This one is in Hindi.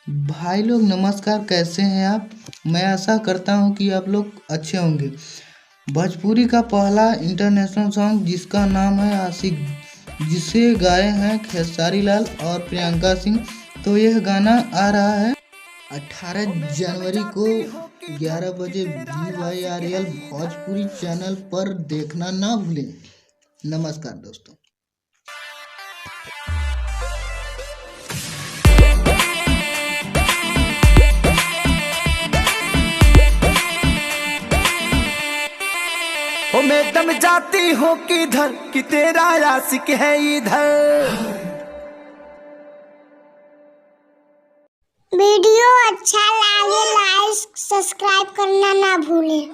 भाई लोग नमस्कार, कैसे हैं आप। मैं आशा करता हूं कि आप लोग अच्छे होंगे। भोजपुरी का पहला इंटरनेशनल सॉन्ग जिसका नाम है आशिक, जिसे गाए हैं खेसारी लाल और प्रियंका सिंह। तो यह गाना आ रहा है 18 जनवरी को 11 बजे VYRL भोजपुरी चैनल पर। देखना ना भूलें। नमस्कार दोस्तों। ओ मैं दम जाती हूँ किधर कि तेरा आशिक है इधर। वीडियो अच्छा लगे लाइक सब्सक्राइब करना ना भूलें।